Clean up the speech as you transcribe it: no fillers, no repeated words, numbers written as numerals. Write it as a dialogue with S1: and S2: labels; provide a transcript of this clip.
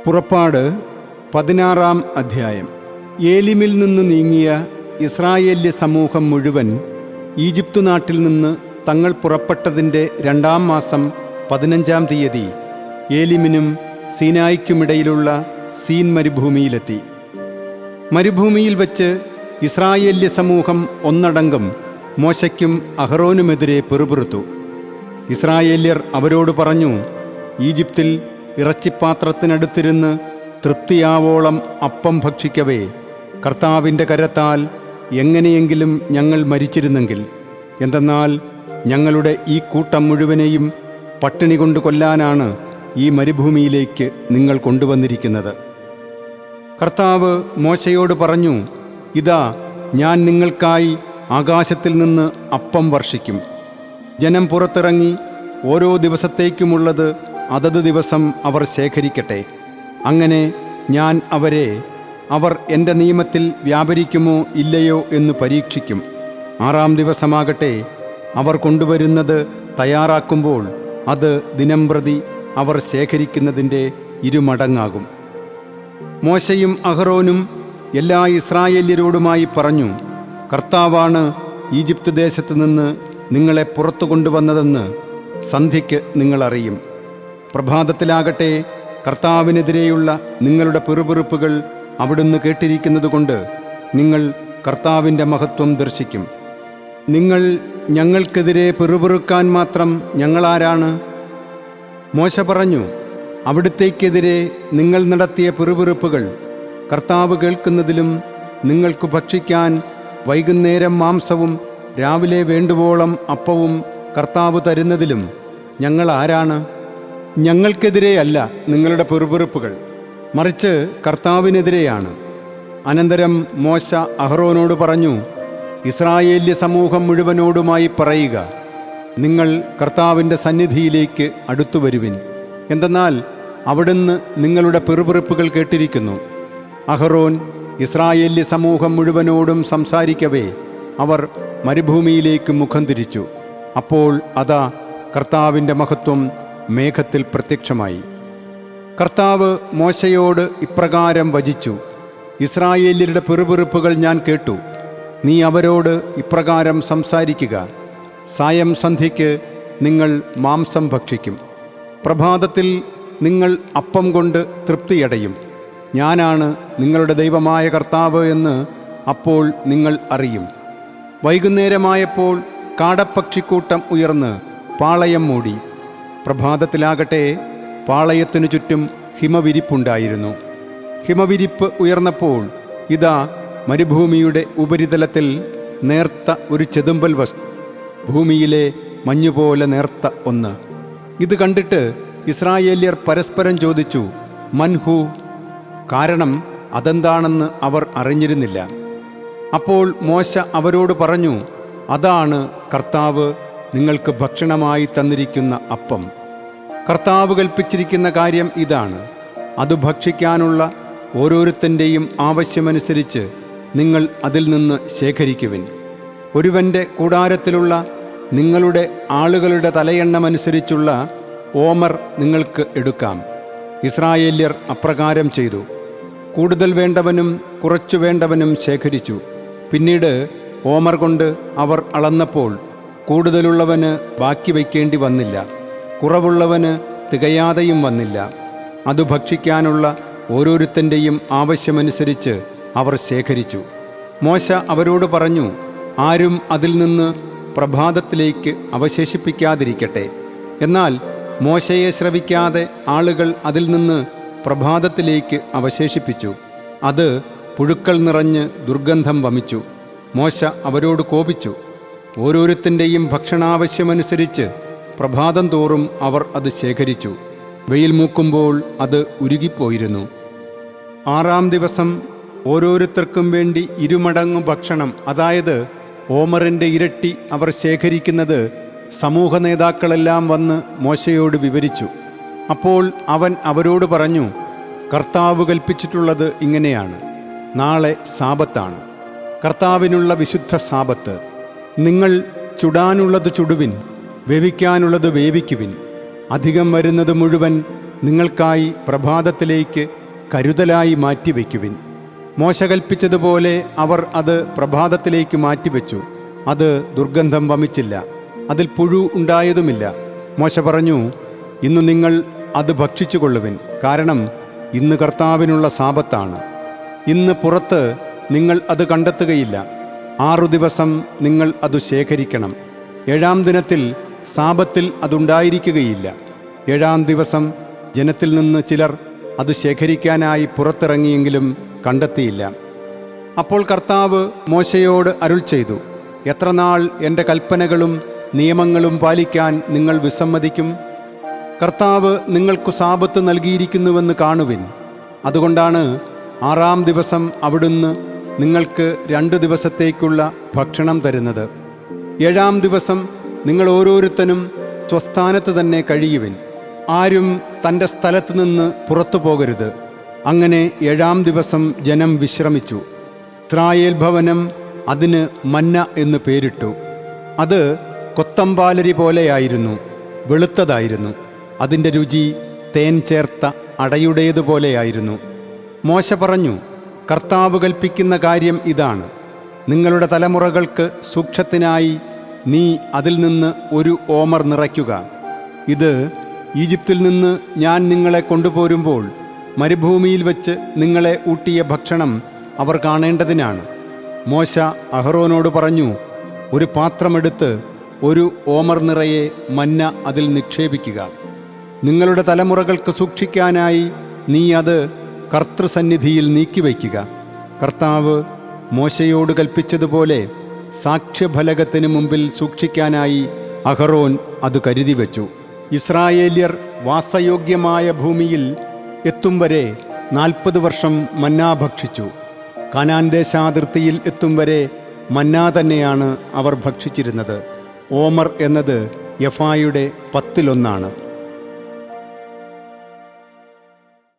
S1: പുറപ്പാട് 16-ാം അധ്യായം. ഏലിമിൽ നിന്ന് നീങ്ങിയ ഇസ്രായേല്യ സമൂഹം മുഴുവൻ ഈജിപ്തു നാട്ടിൽ നിന്ന് തങ്ങൾ പുറപ്പെട്ടതിൻ്റെ 2-ാം മാസം 15-ാം തീയതി ഏലിമിനും സീനായിക്കുമിടയിലുള്ള സീൻ മരുഭൂമിയിലെത്തി. മരുഭൂമിയിൽ വച്ച് ഇസ്രായേല്യ സമൂഹം ഒന്നടങ്കം മോശയ്ക്കും അഹറോനുമെതിരെ പിറുപിറുത്തു. ഇസ്രായേല്യർ അവരോട് പറഞ്ഞു, ഈജിപ്തിൽ ഇറച്ചിപ്പാത്രത്തിനടുത്തിരുന്ന് തൃപ്തിയാവോളം അപ്പം ഭക്ഷിക്കവേ കർത്താവിൻ്റെ കരത്താൽ എങ്ങനെയെങ്കിലും ഞങ്ങൾ മരിച്ചിരുന്നെങ്കിൽ. എന്തെന്നാൽ ഞങ്ങളുടെ ഈ കൂട്ടം മുഴുവനെയും പട്ടിണി കൊണ്ട് കൊല്ലാനാണ് ഈ മരുഭൂമിയിലേക്ക് നിങ്ങൾ കൊണ്ടുവന്നിരിക്കുന്നത്. കർത്താവ് മോശയോട് പറഞ്ഞു, ഇതാ, ഞാൻ നിങ്ങൾക്കായി ആകാശത്തിൽ നിന്ന് അപ്പം വർഷിക്കും. ജനം പുറത്തിറങ്ങി ഓരോ ദിവസത്തേക്കുമുള്ളത് അതത് ദിവസം അവർ ശേഖരിക്കട്ടെ. അങ്ങനെ ഞാൻ അവർ എൻ്റെ നിയമത്തിൽ വ്യാപരിക്കുമോ ഇല്ലയോ എന്ന് പരീക്ഷിക്കും. 6-ാം ദിവസമാകട്ടെ അവർ കൊണ്ടുവരുന്നത് തയ്യാറാക്കുമ്പോൾ അത് ദിനംപ്രതി അവർ ശേഖരിക്കുന്നതിൻ്റെ 2 മടങ്ങാകും. മോശയും അഹറോനും എല്ലാ ഇസ്രായേല്യരോടുമായി പറഞ്ഞു, കർത്താവാണ് ഈജിപ്ത് ദേശത്ത് നിന്ന് നിങ്ങളെ പുറത്തു കൊണ്ടുവന്നതെന്ന് സന്ധ്യയ്ക്ക് നിങ്ങളറിയും. പ്രഭാതത്തിലാകട്ടെ കർത്താവിനെതിരെയുള്ള നിങ്ങളുടെ പിറുപിറുപ്പുകൾ അവിടുന്ന് കേട്ടിരിക്കുന്നതുകൊണ്ട് നിങ്ങൾ കർത്താവിൻ്റെ മഹത്വം ദർശിക്കും. നിങ്ങൾ ഞങ്ങൾക്കെതിരെ പിറുപിറുക്കാൻ മാത്രം ഞങ്ങളാരാണ്? മോശ പറഞ്ഞു, അവിടുത്തേക്കെതിരെ നിങ്ങൾ നടത്തിയ പിറുപിറുപ്പുകൾ കർത്താവ് കേൾക്കുന്നതിലും നിങ്ങൾക്ക് ഭക്ഷിക്കാൻ വൈകുന്നേരം മാംസവും രാവിലെ വേണ്ടുവോളം അപ്പവും കർത്താവ് തരുന്നതിലും ഞങ്ങൾ ആരാണ്? ഞങ്ങൾക്കെതിരെയല്ല നിങ്ങളുടെ പിറുപിറുപ്പുകൾ, മറിച്ച് കർത്താവിനെതിരെയാണ്. അനന്തരം മോശ അഹറോനോട് പറഞ്ഞു, ഇസ്രായേല്യ സമൂഹം മുഴുവനോടുമായി പറയുക, നിങ്ങൾ കർത്താവിൻ്റെ സന്നിധിയിലേക്ക് അടുത്തു വരുവിൻ. എന്തെന്നാൽ അവിടുന്ന് നിങ്ങളുടെ പിറുപിറുപ്പുകൾ കേട്ടിരിക്കുന്നു. അഹറോൻ ഇസ്രായേല്യ സമൂഹം മുഴുവനോടും സംസാരിക്കവേ അവർ മരുഭൂമിയിലേക്ക് മുഖം തിരിച്ചു. അപ്പോൾ അതാ, കർത്താവിൻ്റെ മഹത്വം മേഘത്തിൽ പ്രത്യക്ഷമായി. കർത്താവ് മോശയോട് ഇപ്രകാരം വചിച്ചു, ഇസ്രായേല്യരുടെ പിറുപിറുപ്പുകൾ ഞാൻ കേട്ടു. നീ അവരോട് ഇപ്രകാരം സംസാരിക്കുക, സായം സന്ധ്യയ്ക്ക് നിങ്ങൾ മാംസം ഭക്ഷിക്കും. പ്രഭാതത്തിൽ നിങ്ങൾ അപ്പം കൊണ്ട് തൃപ്തിയടയും. ഞാനാണ് നിങ്ങളുടെ ദൈവമായ കർത്താവ് എന്ന് അപ്പോൾ നിങ്ങൾ അറിയും. വൈകുന്നേരമായപ്പോൾ കാടപ്പക്ഷിക്കൂട്ടം ഉയർന്ന് പാളയം മൂടി. പ്രഭാതത്തിലാകട്ടെ പാളയത്തിനു ചുറ്റും ഹിമവിരിപ്പുണ്ടായിരുന്നു. ഹിമവിരിപ്പ് ഉയർന്നപ്പോൾ ഇതാ, മരുഭൂമിയുടെ ഉപരിതലത്തിൽ നേർത്ത ഒരു ചെതുമ്പൽ വസ്തു, ഭൂമിയിലെ മഞ്ഞുപോലെ നേർത്ത ഒന്ന്. ഇത് കണ്ടിട്ട് ഇസ്രായേല്യർ പരസ്പരം ചോദിച്ചു, മൻഹു? കാരണം അതെന്താണെന്ന് അവർ അറിഞ്ഞിരുന്നില്ല. അപ്പോൾ മോശ അവരോട് പറഞ്ഞു, അതാണ് കർത്താവ് നിങ്ങൾക്ക് ഭക്ഷണമായി തന്നിരിക്കുന്ന അപ്പം. കർത്താവ് കൽപ്പിച്ചിരിക്കുന്ന കാര്യം ഇതാണ്, അത് ഭക്ഷിക്കാനുള്ള ഓരോരുത്തൻ്റെയും ആവശ്യമനുസരിച്ച് നിങ്ങൾ അതിൽ നിന്ന് ശേഖരിക്കുവിൻ. ഒരുവൻ്റെ കൂടാരത്തിലുള്ള നിങ്ങളുടെ ആളുകളുടെ തലയെണ്ണമനുസരിച്ചുള്ള ഓമർ നിങ്ങൾക്ക് എടുക്കാം. ഇസ്രായേല്യർ അപ്രകാരം ചെയ്തു. കൂടുതൽ വേണ്ടവനും കുറച്ചു വേണ്ടവനും ശേഖരിച്ചു. പിന്നീട് ഓമർ കൊണ്ട് അവർ അളന്നപ്പോൾ കൂടുതലുള്ളവന് ബാക്കി വയ്ക്കേണ്ടി വന്നില്ല, കുറവുള്ളവന് തികയാതെയും വന്നില്ല. അത് ഭക്ഷിക്കാനുള്ള ഓരോരുത്തൻ്റെയും ആവശ്യമനുസരിച്ച് അവർ ശേഖരിച്ചു. മോശ അവരോട് പറഞ്ഞു, ആരും അതിൽ നിന്ന് പ്രഭാതത്തിലേക്ക് അവശേഷിപ്പിക്കാതിരിക്കട്ടെ. എന്നാൽ മോശയെ ശ്രവിക്കാതെ ആളുകൾ അതിൽ നിന്ന് പ്രഭാതത്തിലേക്ക് അവശേഷിപ്പിച്ചു. അത് പുഴുക്കൾ നിറഞ്ഞ് ദുർഗന്ധം വമിച്ചു. മോശ അവരോട് കോപിച്ചു. ഓരോരുത്തൻ്റെയും ഭക്ഷണാവശ്യമനുസരിച്ച് പ്രഭാതം തോറും അവർ അത് ശേഖരിച്ചു. വെയിൽ മൂക്കുമ്പോൾ അത് ഉരുകിപ്പോയിരുന്നു. 6-ാം ദിവസം ഓരോരുത്തർക്കും വേണ്ടി 2 മടങ്ങ് ഭക്ഷണം, അതായത് ഓമറിൻ്റെ ഇരട്ടി അവർ ശേഖരിക്കുന്നത് സമൂഹ നേതാക്കളെല്ലാം വന്ന് മോശയോട് വിവരിച്ചു. അപ്പോൾ അവൻ അവരോട് പറഞ്ഞു, കർത്താവ് കൽപ്പിച്ചിട്ടുള്ളത് ഇങ്ങനെയാണ്, നാളെ സാബത്താണ്, കർത്താവിനുള്ള വിശുദ്ധ സാബത്ത്. നിങ്ങൾ ചുടാനുള്ളത് ചുടുവിൻ, വേവിക്കാനുള്ളത് വേവിക്കുവിൻ. അധികം വരുന്നത് മുഴുവൻ നിങ്ങൾക്കായി പ്രഭാതത്തിലേക്ക് കരുതലായി മാറ്റിവെക്കുവിൻ. മോശ കൽപ്പിച്ചതുപോലെ അവർ അത് പ്രഭാതത്തിലേക്ക് മാറ്റിവെച്ചു. അത് ദുർഗന്ധം വമിച്ചില്ല, അതിൽ പുഴു ഉണ്ടായതുമില്ല. മോശ പറഞ്ഞു, ഇന്നു നിങ്ങൾ അത് ഭക്ഷിച്ചുകൊള്ളുവിൻ, കാരണം ഇന്ന് കർത്താവിനുള്ള സാബത്താണ്. ഇന്ന് പുറത്ത് നിങ്ങൾ അത് കണ്ടെത്തുകയില്ല. 6 ദിവസം നിങ്ങൾ അത് ശേഖരിക്കണം. 7-ാം ദിനത്തിൽ സാബത്തിൽ അതുണ്ടായിരിക്കുകയില്ല. 7-ാം ദിവസം ജനത്തിൽ നിന്ന് ചിലർ അത് ശേഖരിക്കാനായി പുറത്തിറങ്ങിയെങ്കിലും കണ്ടെത്തിയില്ല. അപ്പോൾ കർത്താവ് മോശയോട് അരുൾ ചെയ്തു, എത്ര നാൾ എൻ്റെ കൽപ്പനകളും നിയമങ്ങളും പാലിക്കാൻ നിങ്ങൾ വിസമ്മതിക്കും? കർത്താവ് നിങ്ങൾക്കു സാബത്ത് നൽകിയിരിക്കുന്നുവെന്ന് കാണുവിൻ. അതുകൊണ്ടാണ് 6-ാം ദിവസം അവിടുന്ന് നിങ്ങൾക്ക് 2 ദിവസത്തേക്കുള്ള ഭക്ഷണം തരുന്നത്. 7-ാം ദിവസം നിങ്ങൾ ഓരോരുത്തനും സ്വസ്ഥാനത്ത് തന്നെ കഴിയുവിൻ. ആരും തൻ്റെ സ്ഥലത്ത് നിന്ന് പുറത്തു പോകരുത്. അങ്ങനെ 7-ാം ദിവസം ജനം വിശ്രമിച്ചു. ഇസ്രായേൽ ഭവനം അതിന് മന്ന എന്ന് പേരിട്ടു. അത് കൊത്തമ്പാലരി പോലെയായിരുന്നു, വെളുത്തതായിരുന്നു. അതിൻ്റെ രുചി തേൻ ചേർത്ത അടയുടേതുപോലെയായിരുന്നു. മോശ പറഞ്ഞു, കർത്താവ് കൽപ്പിക്കുന്ന കാര്യം ഇതാണ്: നിങ്ങളുടെ തലമുറകൾക്ക് സൂക്ഷത്തിനായി നീ അതിൽ നിന്ന് ഒരു ഓമർ നിറയ്ക്കുക. ഇത് ഈജിപ്തിൽ നിന്ന് ഞാൻ നിങ്ങളെ കൊണ്ടുപോരുമ്പോൾ മരുഭൂമിയിൽ വച്ച് നിങ്ങളെ ഊട്ടിയ ഭക്ഷണം അവർ കാണേണ്ടതിനാണ്. മോശ അഹ്റോനോട് പറഞ്ഞു, ഒരു പാത്രമെടുത്ത് ഒരു ഓമർ നിറയെ മന്ന അതിൽ നിക്ഷേപിക്കുക. നിങ്ങളുടെ തലമുറകൾക്ക് സൂക്ഷിക്കാനായി നീ അത് കർത്തൃസന്നിധിയിൽ നീക്കിവയ്ക്കുക. കർത്താവ് മോശയോട് കൽപ്പിച്ചതുപോലെ സാക്ഷ്യഫലകത്തിന് മുമ്പിൽ സൂക്ഷിക്കാനായി അഹ്റോൻ അത് കരുതി വച്ചു. ഇസ്രായേല്യർ വാസയോഗ്യമായ ഭൂമിയിൽ എത്തും വരെ 40 വർഷം മന്ന ഭക്ഷിച്ചു. കനാൻ ദേശാതിർത്തിയിൽ എത്തും വരെ മന്ന തന്നെയാണ് അവർ ഭക്ഷിച്ചിരുന്നത്. ഓമർ എന്നത് എഫായുടെ 10-1.